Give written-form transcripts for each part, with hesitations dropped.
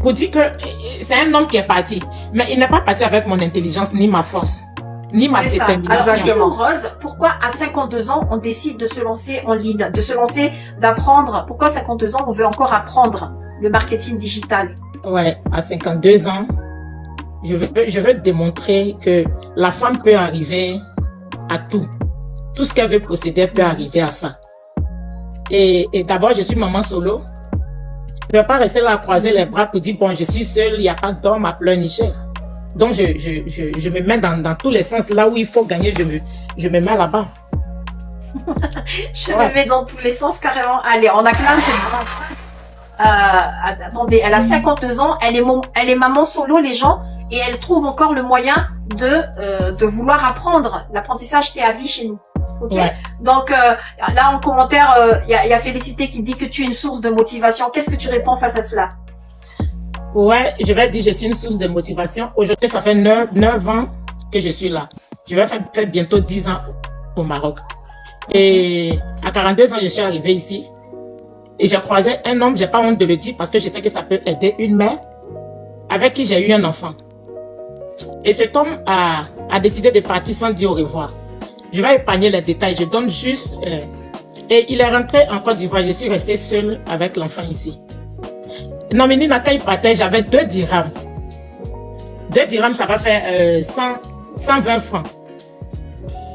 pour dire que c'est un homme qui est parti. Mais il n'est pas parti avec mon intelligence, ni ma force, ni ma détermination. Alors, dis-nous, Rose, pourquoi à 52 ans, on décide de se lancer en ligne, de se lancer, d'apprendre? Pourquoi à 52 ans, on veut encore apprendre le marketing digital? Ouais, à 52 ans, je veux démontrer que la femme peut arriver à tout. Tout ce qu'elle veut posséder peut arriver à ça. Et d'abord, je suis maman solo. Je ne vais pas rester là à croiser les bras pour dire, bon, je suis seule, il n'y a pas d'homme à pleurnicher. Donc, je me mets dans tous les sens. Là où il faut gagner, je me mets là-bas. Je me mets dans tous les sens carrément. Allez, on acclame cette grande femme. Attendez, elle a 52 ans, elle est maman solo, les gens, et elle trouve encore le moyen de vouloir apprendre. L'apprentissage, c'est à vie chez nous. Ok. Ouais. Donc là en commentaire, il y a Félicité qui dit que tu es une source de motivation. Qu'est-ce que tu réponds face à cela? Ouais, je vais dire je suis une source de motivation. Aujourd'hui, ça fait 9 ans que je suis là. Je vais faire bientôt 10 ans au Maroc. Et à 42 ans, je suis arrivée ici. Et j'ai croisé un homme, j'ai pas honte de le dire parce que je sais que ça peut aider une mère avec qui j'ai eu un enfant. Et cet homme a décidé de partir sans dire au revoir. Je vais épargner les détails, je donne juste... et il est rentré en Côte d'Ivoire, je suis restée seule avec l'enfant ici. Non, mais Nina, quand il partait, j'avais 2 dirhams. 2 dirhams, ça va faire 120 francs.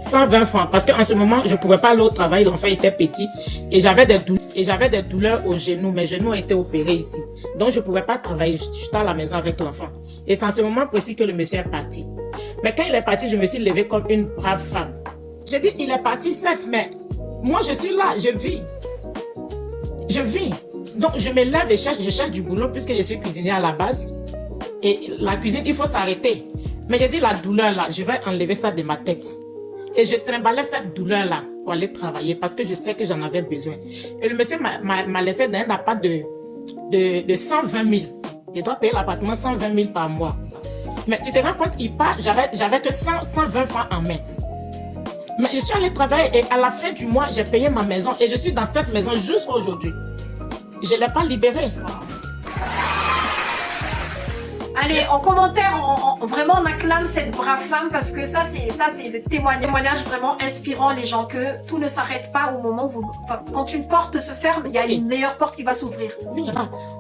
120 francs, parce qu'en ce moment, je ne pouvais pas aller au travail, l'enfant était petit et j'avais des douleurs aux genoux. Mes genoux ont été opérés ici. Donc, je ne pouvais pas travailler, j'étais à la maison avec l'enfant. Et c'est en ce moment précis que le monsieur est parti. Mais quand il est parti, je me suis levée comme une brave femme. J'ai dit, il est parti, certes, mais moi, je suis là, je vis. Je vis. Donc, je me lève et je cherche du boulot puisque je suis cuisinière à la base. Et la cuisine, il faut s'arrêter. Mais j'ai dit, la douleur là, je vais enlever ça de ma tête. Et je trimballais cette douleur là pour aller travailler parce que je sais que j'en avais besoin. Et le monsieur m'a laissé dans un appart de 120 000. Je dois payer l'appartement 120 000 par mois. Mais tu te rends compte, il part, j'avais que 120 francs en main. Mais je suis allée travailler et à la fin du mois, j'ai payé ma maison et je suis dans cette maison jusqu'à aujourd'hui. Je ne l'ai pas libérée. Allez, en commentaire, vraiment on acclame cette brave femme parce que ça c'est le témoignage vraiment inspirant les gens que tout ne s'arrête pas au moment où quand une porte se ferme, il y a une meilleure porte qui va s'ouvrir.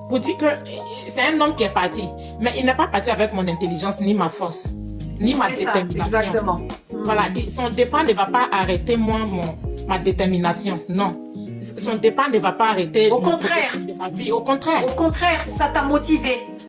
Pour dire que c'est un homme qui est parti, mais il n'est pas parti avec mon intelligence ni ma force, ni ma détermination. Exactement. Voilà, et son départ ne va pas arrêter ma détermination, non. Son départ ne va pas arrêter au contraire de ma vie, au contraire. Au contraire, ça t'a motivé.